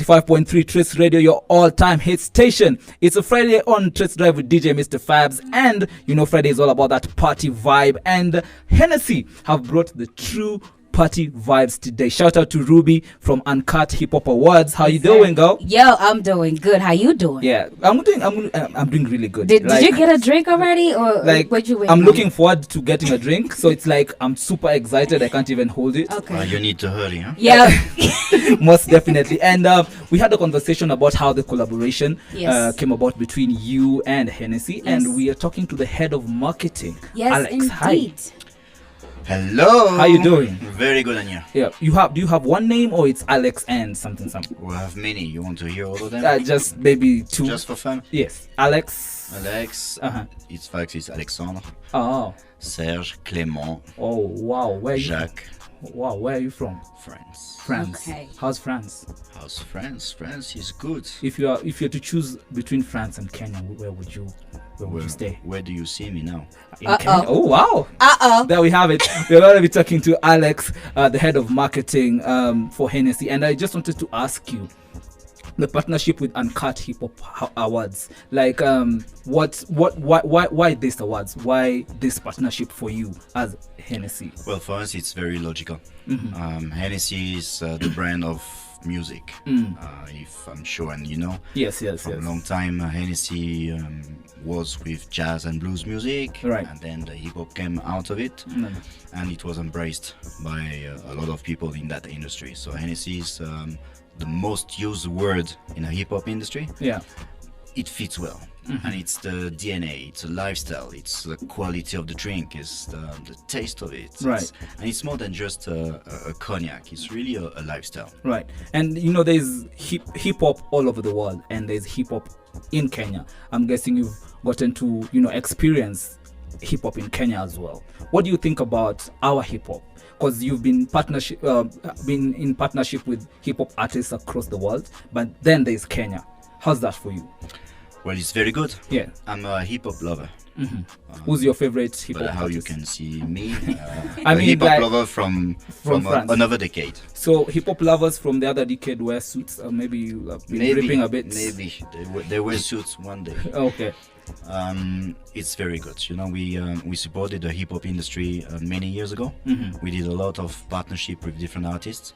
95.3 Trace Radio, your all-time hit station. It's a Friday on Trace Drive with DJ Mr. Fabs, and you know Friday is all about that party vibe, and Hennessy have brought the true party vibes today. Shout out to Ruby from Uncut Hip Hop Awards. How you doing, girl? Yo, I'm doing good. How you doing? Yeah, I'm doing really good. Did you get a drink already, or like what you waiting I'm on? looking forward to getting a drink, so it's like I'm super excited. I can't even hold it. Okay. You need to hurry, huh? Yeah. Most definitely. And we had a conversation about how the collaboration came about between you and Hennessy, and we are talking to the head of marketing, Yes, Alex. indeed. Hi. Hello. How you doing? Very good, and you? Yeah. Do you have one name, or it's Alex and something? We have many. You want to hear all of them? Just maybe two. Just for fun? Yes. Alex. It's facts. It's Alexandre. Oh. Serge, Clément. Oh wow. Where are you? Jacques. Wow. Where are you from? France. France. Okay. How's France? How's France? France is good. If you're to choose between France and Kenya, where would you stay? Where do you see me now? In Kenya. Oh wow. There we have it. We're going to be talking to Alex, the head of marketing for Hennessy, and I just wanted to ask you, the partnership with Uncut Hip Hop Awards, like why this awards? Why this partnership for you as Hennessy? Well, for us, it's very logical. Hennessy is the brand of music, if I'm sure, and you know. Yes. For a long time, Hennessy was with jazz and blues music, right? And then the hip hop came out of it, and it was embraced by a lot of people in that industry. So Hennessy is the most used word in the hip hop industry. Yeah, it fits well. And it's the DNA, it's a lifestyle, it's the quality of the drink, it's the taste of it. Right. And it's more than just a cognac, it's really a lifestyle. Right. And you know, there's hip hop all over the world, and there's hip hop in Kenya. I'm guessing you've gotten to, experience hip hop in Kenya as well. What do you think about our hip hop? Because you've been in partnership with hip hop artists across the world, but then there's Kenya. How's that for you? Well, it's very good. Yeah. I'm a hip hop lover. Who's your favorite hip hop artist? How you can see me, I mean, hip hop lover from another decade. So hip hop lovers from the other decade wear suits, or maybe you have been ripping a bit. Maybe they wear suits one day. Okay. It's very good. You know, we supported the hip hop industry many years ago. We did a lot of partnership with different artists.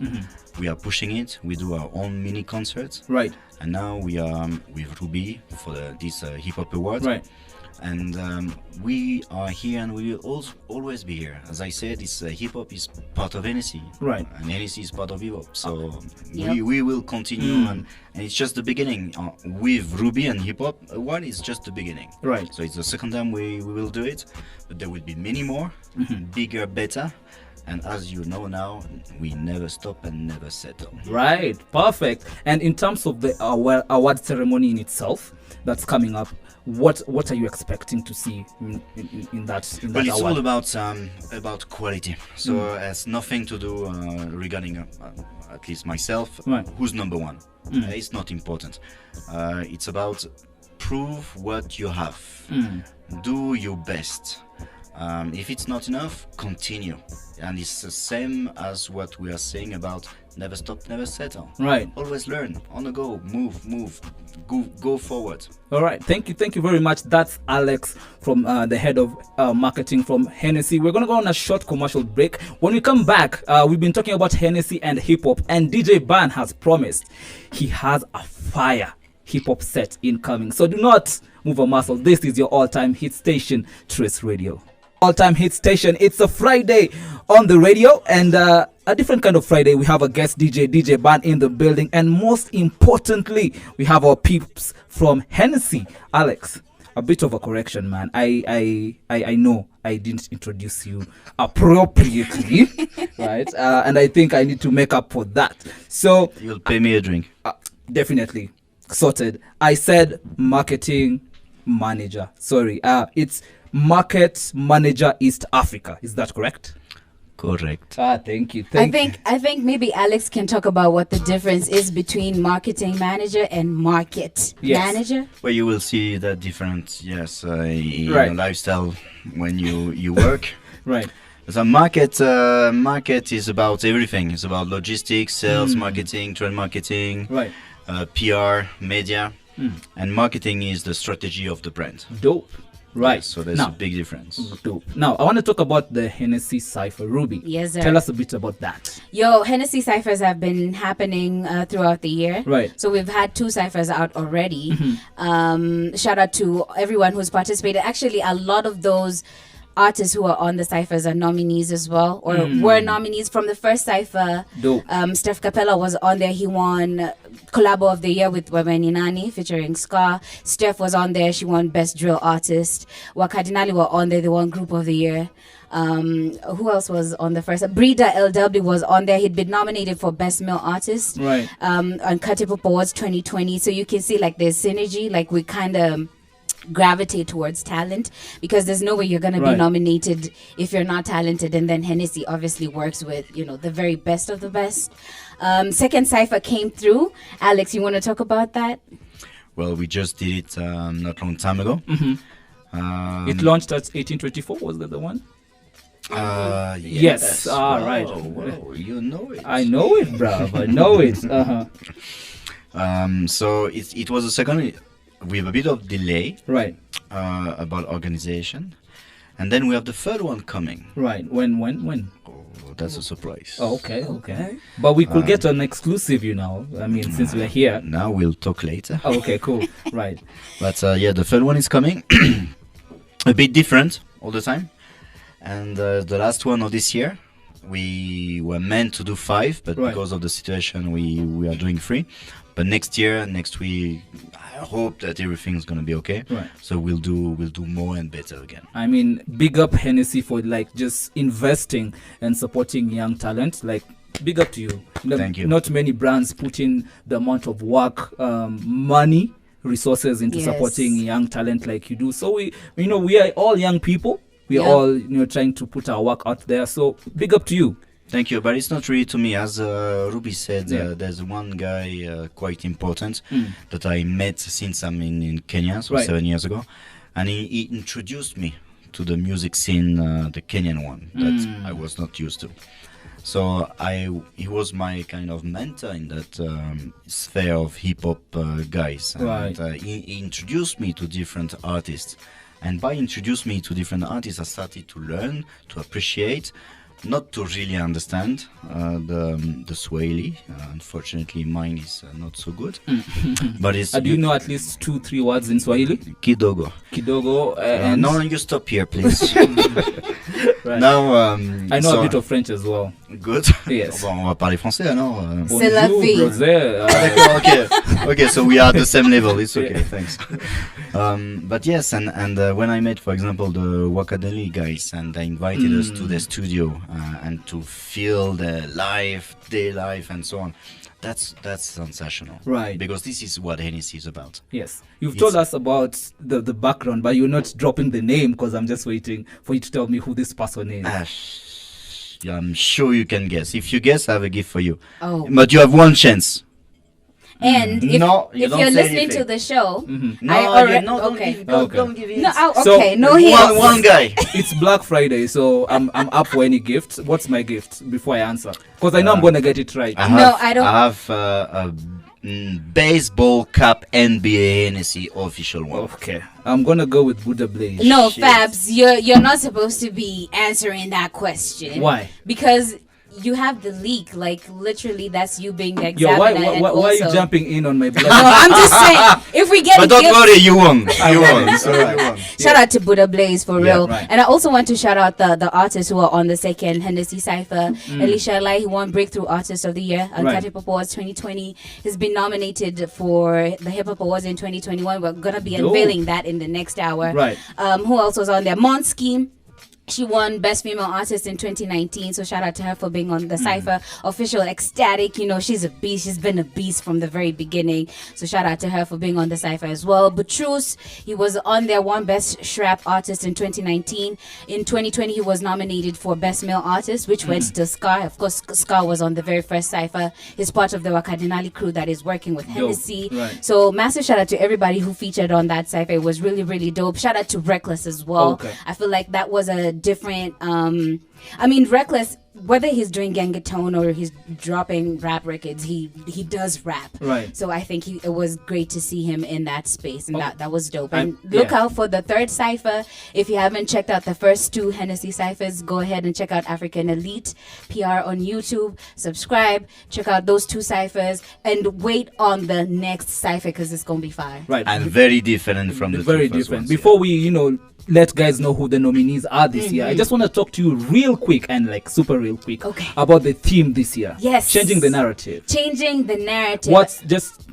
We are pushing it. We do our own mini concerts. Right. And now we are with Ruby for this hip hop award. Right. And we are here, and we will always be here. As I said, this hip hop is part of Hennessy, right? And Hennessy is part of hip hop. So we will continue, and it's just the beginning. With Ruby and hip hop award, it's just the beginning, right? So it's the second time we will do it, but there will be many more, bigger, better. And as you know now, we never stop and never settle. Right, perfect. And in terms of the award ceremony in itself that's coming up, what are you expecting to see in that well, it's award? all about quality. So it has nothing to do regarding at least myself. Right. Who's number one? It's not important. It's about prove what you have. Do your best. If it's not enough, continue. And it's the same as what we are saying about never stop, never settle. Right. Always learn, on the go, move, go forward. All right. Thank you very much. That's Alex from the head of marketing from Hennessy. We're going to go on a short commercial break. When we come back, we've been talking about Hennessy and hip hop, and DJ Ban has promised he has a fire hip hop set incoming. So do not move a muscle. This is your all-time hit station, Trace Radio. All-time hit station. It's a Friday on the radio, and a different kind of Friday. We have a guest DJ Ban in the building, and most importantly, we have our peeps from Hennessy. Alex, a bit of a correction, man. I know I didn't introduce you appropriately, right? And I think I need to make up for that. So you'll pay me a drink. Definitely. Sorted. I said marketing manager. Sorry. It's Market Manager East Africa. Is that correct? Correct. Thank you. I think maybe Alex can talk about what the difference is between marketing manager and market manager. Well, you will see the difference, in lifestyle when you work. Right. The market is about everything. It's about logistics, sales, marketing, trade marketing. Right. PR, media, and marketing is the strategy of the brand. Dope. Right. Yeah, so there's a big difference. Dope. Now, I want to talk about the Hennessy Cypher. Ruby. Yes, sir. Tell us a bit about that. Yo, Hennessy ciphers have been happening throughout the year. Right. So we've had 2 ciphers out already. Shout out to everyone who's participated. Actually, a lot of those artists who are on the ciphers are nominees as well, or were nominees from the first cipher. Dope. Steph Capella was on there. He won Collabo of the Year with Waweni Nani featuring Scar. Steph was on there. She won Best Drill Artist. Wakadinali were on there. They won Group of the Year. Who else was on the first? Brida LW was on there. He'd been nominated for Best Male Artist. Right. On Katipo Awards 2020. So you can see like there's synergy. Like we kind of gravitate towards talent, because there's no way you're going to be nominated if you're not talented. And then Hennessy obviously works with, you know, the very best of the best. Second cipher came through. Alex, you want to talk about that? Well, we just did it not long time ago. It launched at 1824. Was that the one? Yes. All right. Wow, you know it. I know it, bruv. I know it. So it was a second with a bit of delay. Right. About organization, and then we have the third one coming. Right. When? Oh, that's a surprise. Oh, okay. But we could get an exclusive, you know. I mean, since we're here. Now we'll talk later. Oh, okay, cool. Right. But yeah, the third one is coming. A bit different all the time. And the last one of this year, we were meant to do 5, but because of the situation, we are doing 3. But next week, I hope that everything's gonna be okay. Right. So we'll do more and better again. I mean, big up Hennessy for like just investing and supporting young talent. Like, big up to you. Thank you. Not many brands put in the amount of work, money, resources into supporting young talent like you do. So we are all young people. We are all trying to put our work out there. So big up to you. Thank you, but it's not really to me. As Ruby said, there's one guy quite important that I met since I'm in Kenya, so 7 years ago, and he introduced me to the music scene, the Kenyan one, that I was not used to. So he was my kind of mentor in that sphere of hip-hop guys. And he introduced me to different artists. And by introducing me to different artists, I started to learn, to appreciate, not to really understand the Swahili. Unfortunately, mine is not so good. But it's. Do you know at least 2-3 words in Swahili? Kidogo. And no, you stop here, please. Right. Now, I know a bit of French as well. Good. Yes. Bon, on va parler français alors. C'est la vie. D'accord, okay, so we are at the same level. It's okay, thanks. But yes, and when I met, for example, the Wakadeli guys, and they invited us to their studio and to feel their life, their life, and so on. That's sensational, right? Because this is what Hennessy is about. Yes, you've told us about the background, but you're not dropping the name, because I'm just waiting for you to tell me who this person is. I'm sure you can guess. If you guess, I have a gift for you. Oh, but you have one chance. And if you're listening to the show, don't give it. One guy. It's Black Friday, so I'm up for any gift. What's my gift before I answer? Because I know I'm gonna get it right. I don't. I have a baseball cap NBA Hennessy official one. Okay, I'm gonna go with Buddha Blaze. No, Fabs, you're not supposed to be answering that question. Why? Because you have the leak, like literally that's you being the examiner. Why are you jumping in on my blood? No, I'm just saying, if we get but don't worry, you won. You won. So you won. Shout out to Buddha Blaze for real. Right. And I also want to shout out the artists who are on the second Hennessy Cypher. Helaine, who won Breakthrough Artist of the Year on Hip Hop Awards 2020, has been nominated for the Hip Hop Awards in 2021. We're gonna be unveiling that in the next hour. Right. Who else was on there? Monsky. She won Best Female Artist in 2019, so shout out to her for being on the Cypher. Official Ecstatic, she's a beast. She's been a beast from the very beginning, so shout out to her for being on the Cypher as well. Bruce, he was on there, won Best Shrap Artist in 2019. In 2020, he was nominated for Best Male Artist, which went to Scar. Of course, Scar was on the very first Cypher. He's part of the Wakadinali crew that is working with Hennessy. Right. So massive shout out to everybody who featured on that Cypher. It was really, really dope. Shout out to Reckless as well. Okay. I feel like that was a different Reckless, whether he's doing Gengetone or he's dropping rap records, he does rap. Right. So I think it was great to see him in that space, and that was dope. And yeah. look out for the third cipher. If you haven't checked out the first 2 Hennessy ciphers, go ahead and check out African Elite PR on YouTube. Subscribe, check out those 2 ciphers, and wait on the next cipher because it's gonna be fire. Right. And very different from the very two first different. ones, Before we, let guys know who the nominees are this year, I just want to talk to you real quick and like super real quick about the theme this year. Yes. Changing the narrative. Changing the narrative. What's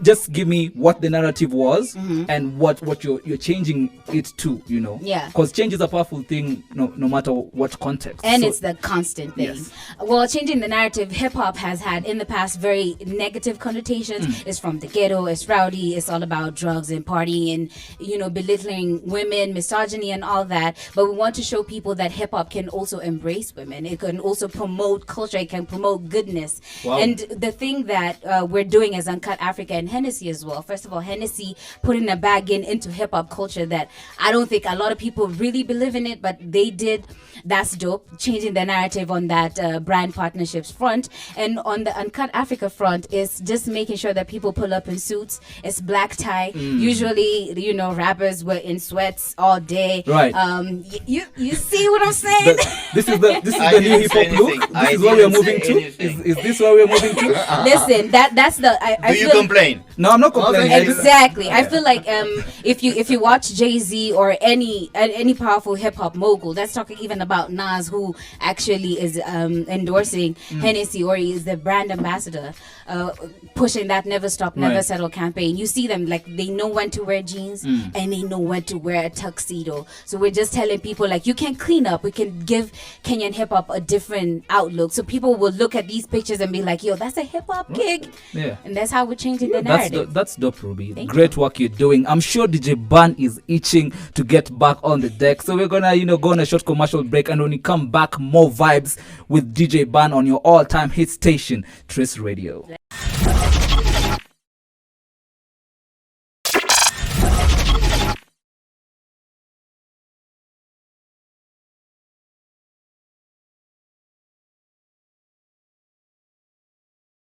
just give me what the narrative was and what you're changing it to, Yeah. Because change is a powerful thing no matter what context. And So- it's the constant thing. Yes. Well, changing the narrative, hip hop has had in the past very negative connotations. It's from the ghetto, it's rowdy, it's all about drugs and partying and, belittling women, misogyny and all that. But we want to show people that hip hop can also embrace women. It can also promote culture, it can promote goodness. Wow. And the thing that we're doing as Uncut Africa and Hennessy as well. First of all, Hennessy putting a bag into hip hop culture that I don't think a lot of people really believe in it, but they did. That's dope. Changing the narrative on that brand partnerships front. And on the Uncut Africa front is just making sure that people pull up in suits. It's black tie. Usually, rappers were in sweats all day. Right. You see what I'm saying? This is the new hip hop look. This is where we're moving to. Is this where we're moving to? Listen, that's the. I Do you feel, complain? No, I'm not complaining. Exactly. I feel like if you watch Jay-Z or any powerful hip hop mogul, that's talking even about Nas, who actually is endorsing Hennessy, or he is the brand ambassador, pushing that Never Stop, Never Right. Settle campaign. You see them like they know when to wear jeans and they know when to wear a tuxedo. So we're just telling people like you can clean up. We can give Kenyan hip hop a different outlook. So people will look at these pictures and be like, "Yo, that's a hip hop gig." Yeah. And that's how we're changing the narrative. That's dope, Ruby. Thank Great work you're doing. I'm sure DJ Ban is itching to get back on the deck. So we're gonna, go on a short commercial break, and when we come back, more vibes with DJ Ban on your all-time hit station, Trace Radio.